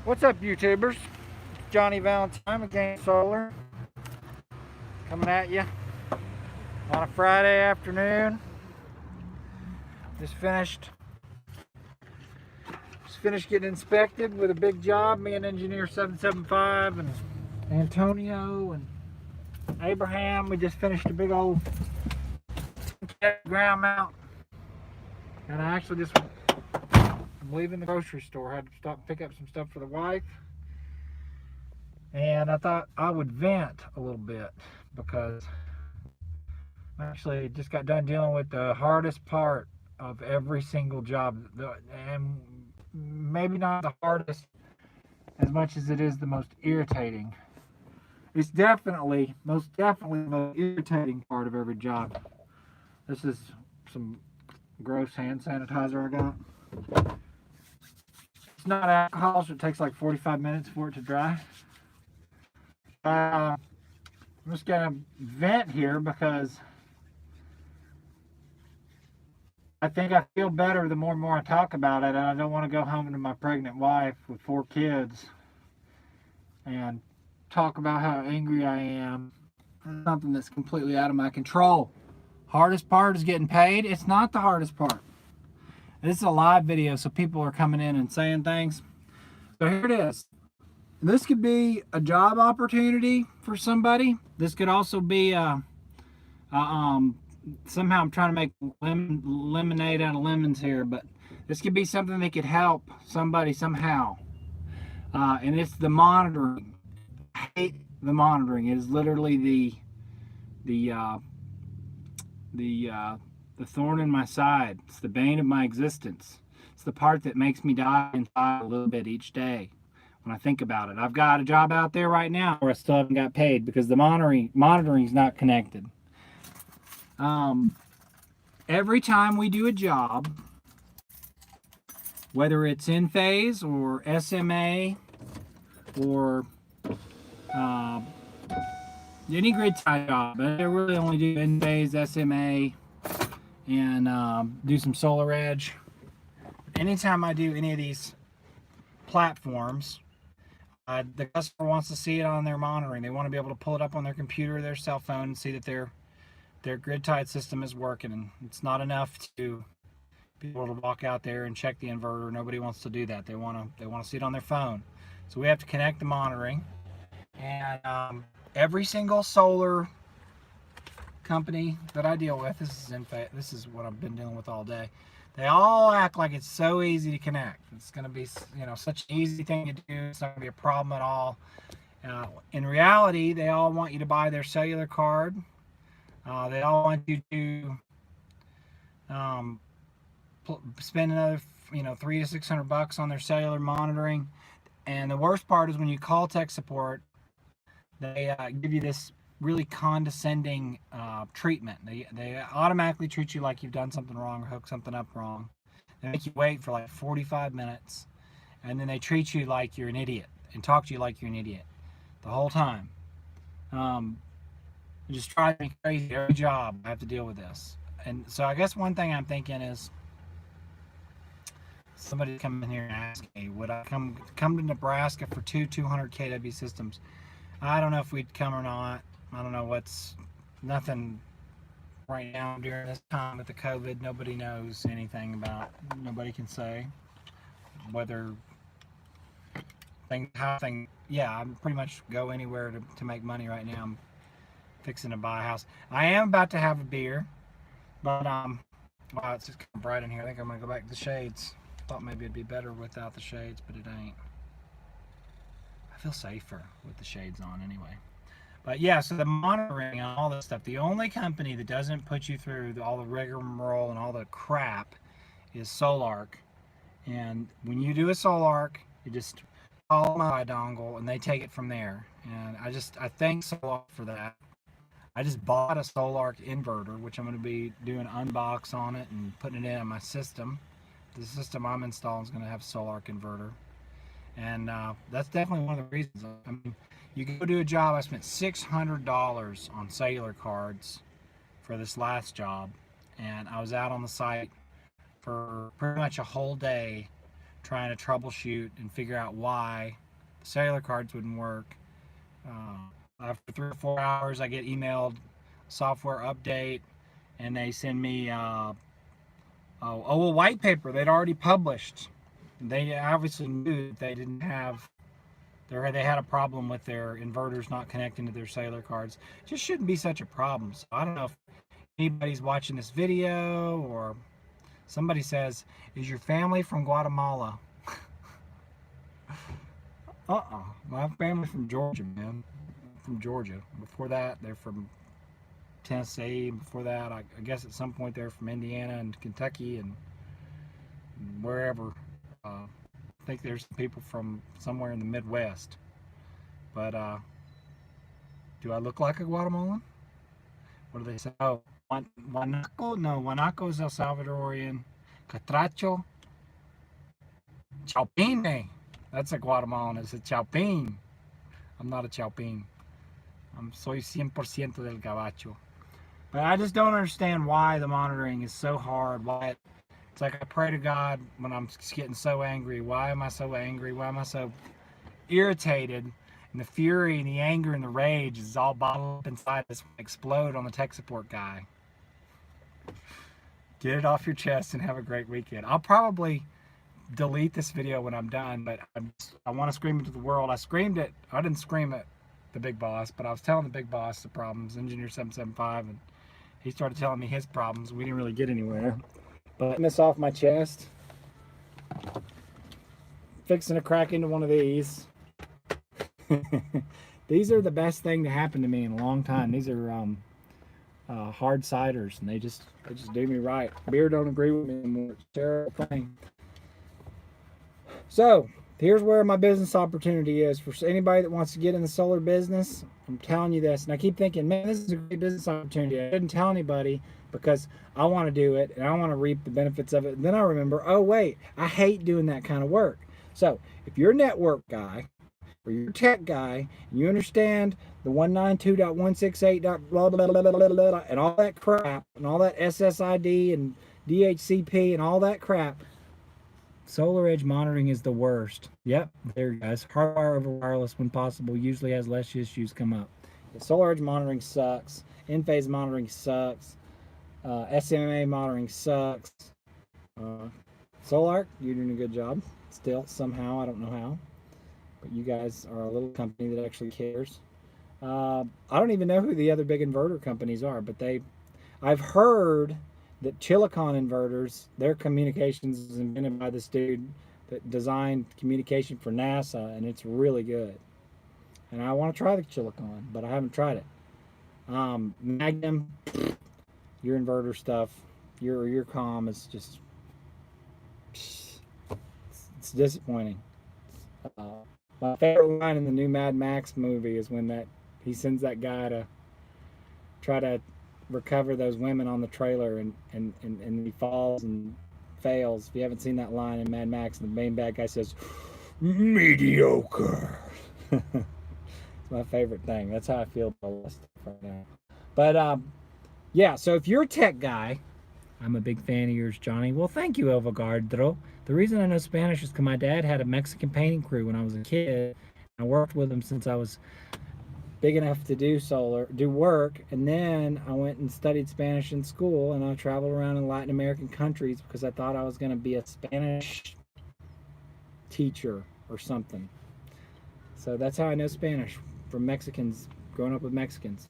What's up, YouTubers? It's Johnny Valentine with Game Solar coming at you on a Friday afternoon. Just finished getting inspected with a big job. Me and Engineer 775 and Antonio and Abraham. We just finished a big old ground mount, and I actually just I'm leaving the grocery store. I had to stop and pick up some stuff for the wife. And I thought I would vent a little bit because I actually just got done dealing with the hardest part of every single job. And maybe not the hardest as much as it is the most irritating. It's most definitely the most irritating part of every job. This is some gross hand sanitizer I got. It's not alcohol, so it takes like 45 minutes for it to dry. I'm just gonna vent here because I think I feel better the more and more I talk about it, and I don't want to go home to my pregnant wife with 4 kids and talk about how angry I am. It's something that's completely out of my control. Hardest part is getting paid. It's not the hardest part. This is a live video, so people are coming in and saying things. So here it is. This could be a job opportunity for somebody. This could also be somehow I'm trying to make lemonade out of lemons here, but this could be something that could help somebody somehow. And it's the monitoring. I hate the monitoring. It is literally the thorn in my side. It's the bane of my existence. It's the part that makes me die inside a little bit each day when I think about it. I've got a job out there right now where I still haven't got paid because the monitoring is not connected. Every time we do a job, whether it's in phase or SMA or any grid tie job, but I really only do in phase, SMA, and do some solar edge. Anytime I do any of these platforms, the customer wants to see it on their monitoring. They want to be able to pull it up on their computer or their cell phone and see that their grid tied system is working. And it's not enough to be able to walk out there and check the inverter. Nobody wants to do that. They want to see it on their phone. So we have to connect the monitoring. And every single solar company that I deal with, this is what I've been dealing with all day. They all act like it's so easy to connect. It's going to be, such an easy thing to do. It's not going to be a problem at all. In reality, they all want you to buy their cellular card. They all want you to spend another, $300 to $600 on their cellular monitoring. And the worst part is when you call tech support, they give you this really condescending treatment. They automatically treat you like you've done something wrong or hooked something up wrong. They make you wait for like 45 minutes, and then they treat you like you're an idiot and talk to you like you're an idiot the whole time. It just drives me crazy. Every job I have to deal with this. And so I guess one thing I'm thinking is somebody come in here and ask me, would I come to Nebraska for 200 kW systems? I don't know if we'd come or not. I don't know nothing right now during this time with the COVID. Nobody knows anything about. Nobody can say whether yeah, I'm pretty much go anywhere to make money right now. I'm fixing to buy a house. I am about to have a beer, but wow, it's just kind of bright in here. I think I'm gonna go back to the shades. Thought maybe it'd be better without the shades, but it ain't. I feel safer with the shades on anyway. But yeah, so the monitoring and all this stuff, the only company that doesn't put you through all the rigmarole and all the crap is Solarc. And when you do a Solarc, you just call my dongle and they take it from there. And I thank Solarc for that. I just bought a Solarc inverter, which I'm going to be doing an unbox on it and putting it in my system. The system I'm installing is going to have a Solarc inverter. And that's definitely one of the reasons. I mean, you go do a job. I spent $600 on cellular cards for this last job, and I was out on the site for pretty much a whole day trying to troubleshoot and figure out why the cellular cards wouldn't work. After 3 or 4 hours, I get emailed software update, and they send me a white paper they'd already published. They obviously knew that they didn't have they had a problem with their inverters not connecting to their cellular cards. It just shouldn't be such a problem. So I don't know if anybody's watching this video or somebody says, "Is your family from Guatemala?" My family's from Georgia, man. From Georgia. Before that, they're from Tennessee. Before that, I guess at some point they're from Indiana and Kentucky and wherever. I think there's people from somewhere in the Midwest. But do I look like a Guatemalan? What do they say? Oh, Guanaco? No, Guanaco is El Salvadorian. Catracho? Chaupine. That's a Guatemalan. It's a Chaupin. I'm not a Chaupin. Soy 100% del Gabacho. But I just don't understand why the monitoring is so hard. Why it's like I pray to God when I'm getting so angry. Why am I so angry? Why am I so irritated? And the fury and the anger and the rage is all bottled up inside this explode on the tech support guy. Get it off your chest and have a great weekend. I'll probably delete this video when I'm done, but I want to scream it to the world. I screamed it. I didn't scream at the big boss, but I was telling the big boss the problems, Engineer 775, and he started telling me his problems. We didn't really get anywhere. But this off my chest. Fixing to crack into one of these. These are the best thing to happen to me in a long time. These are hard ciders, and they just do me right. Beer don't agree with me anymore. It's a terrible thing. So here's where my business opportunity is for anybody that wants to get in the solar business. I'm telling you this, and I keep thinking, man, this is a great business opportunity. I didn't tell anybody because I want to do it and I want to reap the benefits of it. And then I remember, oh wait, I hate doing that kind of work. So if you're a network guy or you're a tech guy and you understand the 192.168. blah blah blah blah blah blah and all that crap and all that SSID and DHCP and all that crap, Solar Edge monitoring is the worst. Yep, there you guys. Hardwire over wireless when possible usually has less issues come up. The Solar Edge monitoring sucks. In-phase monitoring sucks. SMA monitoring sucks. Solarc, you're doing a good job. Still, somehow, I don't know how. But you guys are a little company that actually cares. I don't even know who the other big inverter companies are, but I've heard that Chilicon inverters, their communications is invented by this dude that designed communication for NASA, and it's really good. And I want to try the Chilicon, but I haven't tried it. Magnum, your inverter stuff, your comm is just, it's disappointing. My favorite line in the new Mad Max movie is when he sends that guy to try to recover those women on the trailer, and he falls and fails. If you haven't seen that line in Mad Max, the main bad guy says, "Mediocre." It's my favorite thing. That's how I feel about all this stuff right now. But yeah, so if you're a tech guy, I'm a big fan of yours, Johnny. Well, thank you, Elvagardro. The reason I know Spanish is because my dad had a Mexican painting crew when I was a kid. I worked with him since I was big enough to do work, and then I went and studied Spanish in school, and I traveled around in Latin American countries because I thought I was going to be a Spanish teacher or something. So that's how I know Spanish, from Mexicans, growing up with Mexicans,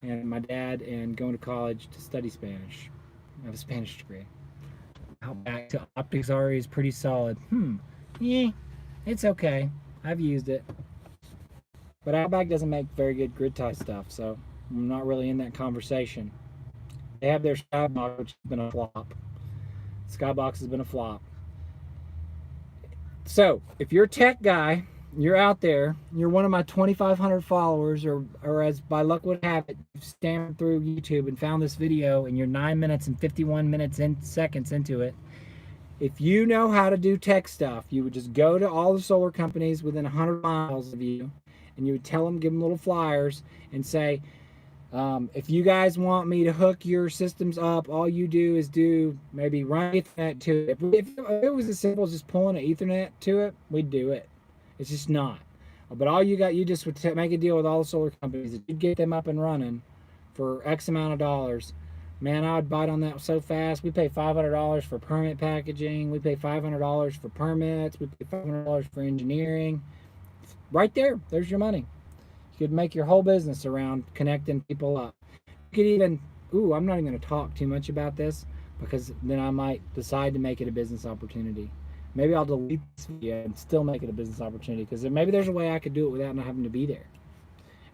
and my dad, and going to college to study Spanish. I have a Spanish degree. Outback to Optics RE is pretty solid. Yeah, it's okay. I've used it. But Outback doesn't make very good grid tie stuff, so I'm not really in that conversation. They have their Skybox, which has been a flop. Skybox has been a flop. So, if you're a tech guy, you're out there, you're one of my 2,500 followers, or as by luck would have it, you've stammered through YouTube and found this video, and you're 9 minutes and 51 seconds into it. If you know how to do tech stuff, you would just go to all the solar companies within 100 miles of you, and you would tell them, give them little flyers, and say, If you guys want me to hook your systems up, all you do is maybe run Ethernet to it. If it was as simple as just pulling an Ethernet to it, we'd do it. It's just not. But all you just would make a deal with all the solar companies that you'd get them up and running for X amount of dollars. Man, I would bite on that so fast. We pay $500 for permit packaging. We pay $500 for permits. We pay $500 for engineering. Right there, there's your money. You could make your whole business around connecting people up. You could even, I'm not even going to talk too much about this because then I might decide to make it a business opportunity. Maybe I'll delete this video and still make it a business opportunity because maybe there's a way I could do it without not having to be there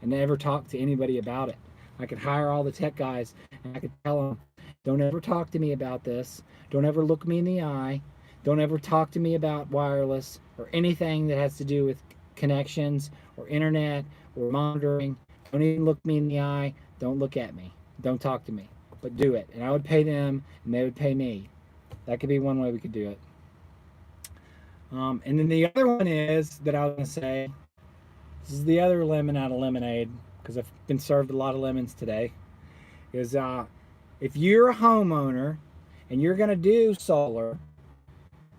and never talk to anybody about it. I could hire all the tech guys and I could tell them, don't ever talk to me about this. Don't ever look me in the eye. Don't ever talk to me about wireless or anything that has to do with connections or internet or monitoring. Don't even look me in the eye. Don't look at me. Don't talk to me. But do it. And I would pay them and they would pay me. That could be one way we could do it. And then the other one is that I was going to say, this is the other lemon out of lemonade, because I've been served a lot of lemons today, is if you're a homeowner and you're going to do solar,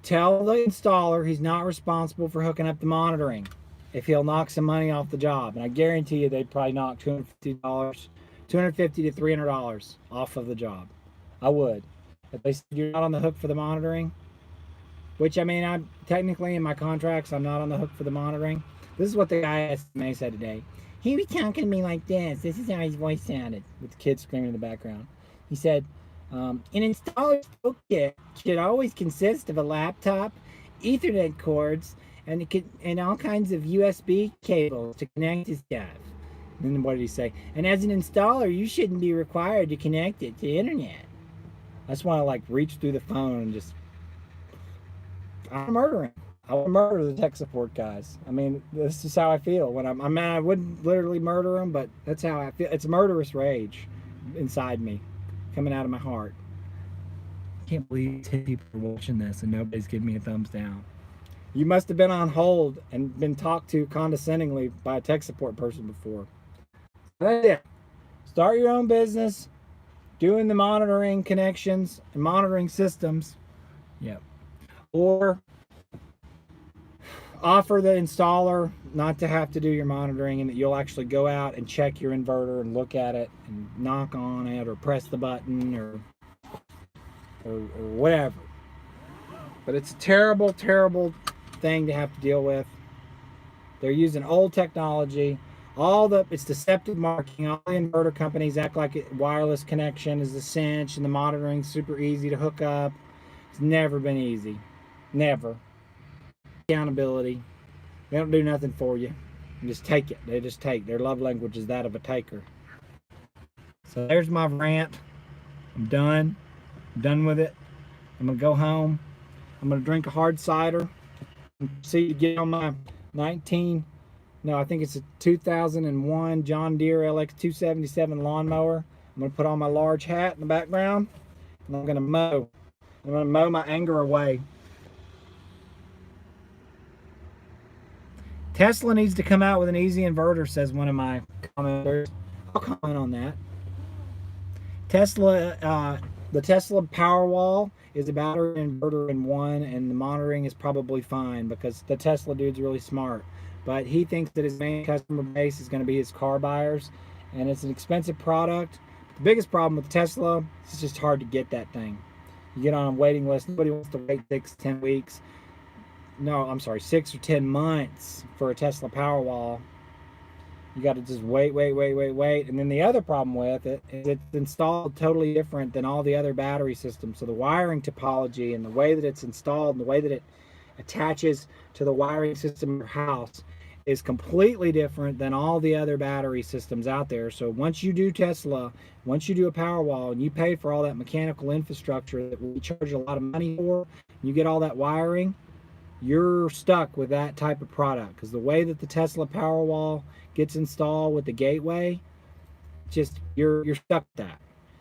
tell the installer he's not responsible for hooking up the monitoring if he'll knock some money off the job. And I guarantee you they'd probably knock $250 to $300 off of the job. I would. If they said you're not on the hook for the monitoring, which, I mean, I'm technically in my contracts, I'm not on the hook for the monitoring. This is what the guy at SMA said today. He was talking to me like this. This is how his voice sounded, with the kids screaming in the background. He said, an installer's toolkit should always consist of a laptop, Ethernet cords, and all kinds of USB cables to connect his stuff. And then what did he say? And as an installer, you shouldn't be required to connect it to the internet. I just want to like reach through the phone and just, I'm murdering. I would murder the tech support guys. I mean, this is how I feel when I wouldn't literally murder them, but that's how I feel. It's murderous rage inside me, coming out of my heart. I can't believe 10 people are watching this and nobody's giving me a thumbs down. You must have been on hold and been talked to condescendingly by a tech support person before. That's it. Start your own business, doing the monitoring connections and monitoring systems. Yep. Or offer the installer not to have to do your monitoring and that you'll actually go out and check your inverter and look at it and knock on it or press the button or whatever. But it's a terrible, terrible thing to have to deal with. They're using old technology. It's deceptive marketing. All the inverter companies act like wireless connection is a cinch and the monitoring's super easy to hook up. It's never been easy. Never. Accountability. They don't do nothing for you. You just take it. They just take. Their love language is that of a taker. So there's my rant. I'm done. I'm done with it. I'm going to go home. I'm going to drink a hard cider and proceed to get on my I think it's a 2001 John Deere LX277 lawnmower. I'm going to put on my large hat in the background and I'm going to mow. I'm going to mow my anger away. Tesla needs to come out with an easy inverter, says one of my commenters. I'll comment on that. The Tesla Powerwall is a battery inverter in one, and the monitoring is probably fine because the Tesla dude's really smart. But he thinks that his main customer base is going to be his car buyers, and it's an expensive product. The biggest problem with Tesla is it's just hard to get that thing. You get on a waiting list. Nobody wants to wait 6 or 10 months for a Tesla Powerwall. You got to just wait. And then the other problem with it is it's installed totally different than all the other battery systems. So the wiring topology and the way that it's installed and the way that it attaches to the wiring system of your house is completely different than all the other battery systems out there. So once you do Tesla, once you do a Powerwall and you pay for all that mechanical infrastructure that we charge a lot of money for, you get all that wiring, you're stuck with that type of product. Because the way that the Tesla Powerwall gets installed with the gateway, just you're stuck with that.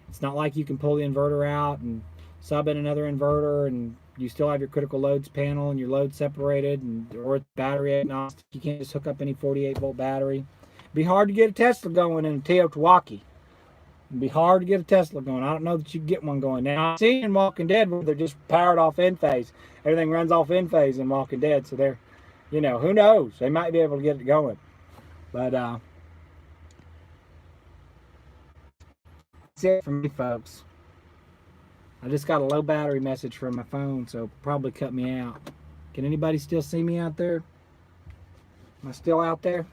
It's not like you can pull the inverter out and sub in another inverter and you still have your critical loads panel and your load separated, or it's battery agnostic. You can't just hook up any 48 volt battery. It'd be hard to get a Tesla going in Teotihuacan. It'd be hard to get a Tesla going. I don't know that you can get one going. Now, I've seen in Walking Dead where they're just powered off in phase. Everything runs off in phase in Walking Dead. So they're, you know, who knows? They might be able to get it going. But that's it for me, folks. I just got a low battery message from my phone, so probably cut me out. Can anybody still see me out there? Am I still out there?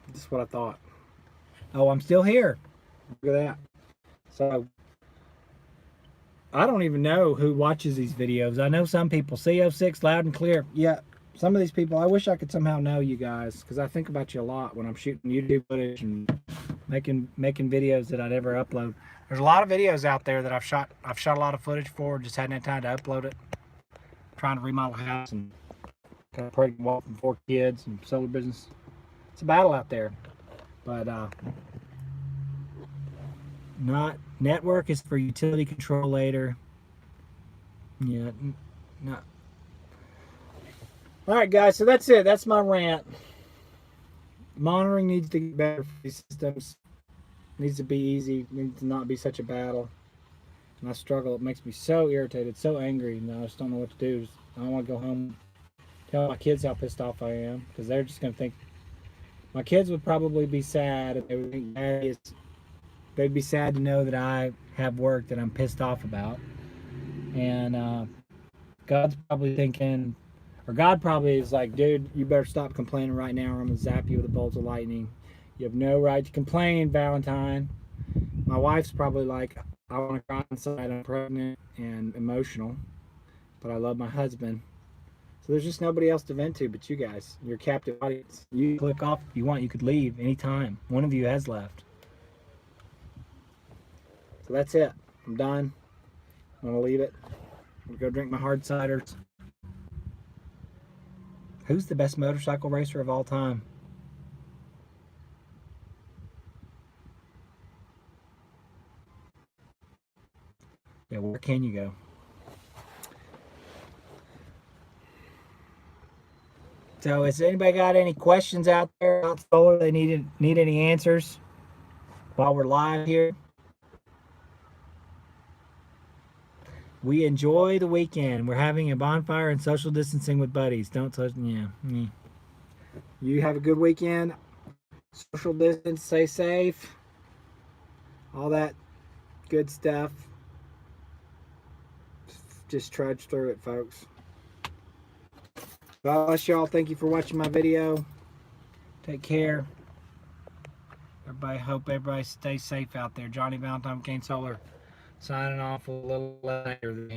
That's what I thought. Oh, I'm still here. Look at that. So, I don't even know who watches these videos. I know some people. CO6 loud and clear. Yeah, some of these people, I wish I could somehow know you guys, because I think about you a lot when I'm shooting YouTube footage and making videos that I never upload. There's a lot of videos out there that I've shot a lot of footage for, just hadn't had time to upload it. I'm trying to remodel a house and got a pregnant wife and 4 kids and solar business. It's a battle out there. But not network is for utility control later. Yeah, no. All right, guys. So that's it. That's my rant. Monitoring needs to get better for these systems. Needs to be easy. Needs to not be such a battle. And I struggle. It makes me so irritated, so angry, and I just don't know what to do. I don't want to go home, tell my kids how pissed off I am, because they're just going to think. My kids would probably be sad if they would think they'd be sad to know that I have work that I'm pissed off about. And God's probably thinking, or God probably is like, dude, you better stop complaining right now or I'm going to zap you with a bolt of lightning. You have no right to complain, Valentine. My wife's probably like, I want to cry inside, I'm pregnant and emotional, but I love my husband. So there's just nobody else to vent to but you guys. Your captive audience. You click off if you want. You could leave anytime. One of you has left. So that's it. I'm done. I'm going to leave it. I'm going to go drink my hard ciders. Who's the best motorcycle racer of all time? Yeah, where can you go? So has anybody got any questions out there about solar? They need any answers while we're live here? We enjoy the weekend. We're having a bonfire and social distancing with buddies. Yeah. You have a good weekend. Social distance, stay safe. All that good stuff. Just trudge through it, folks. God bless y'all. Thank you for watching my video. Take care. Hope everybody stays safe out there. Johnny Valentine, Kane Solar, signing off a little later.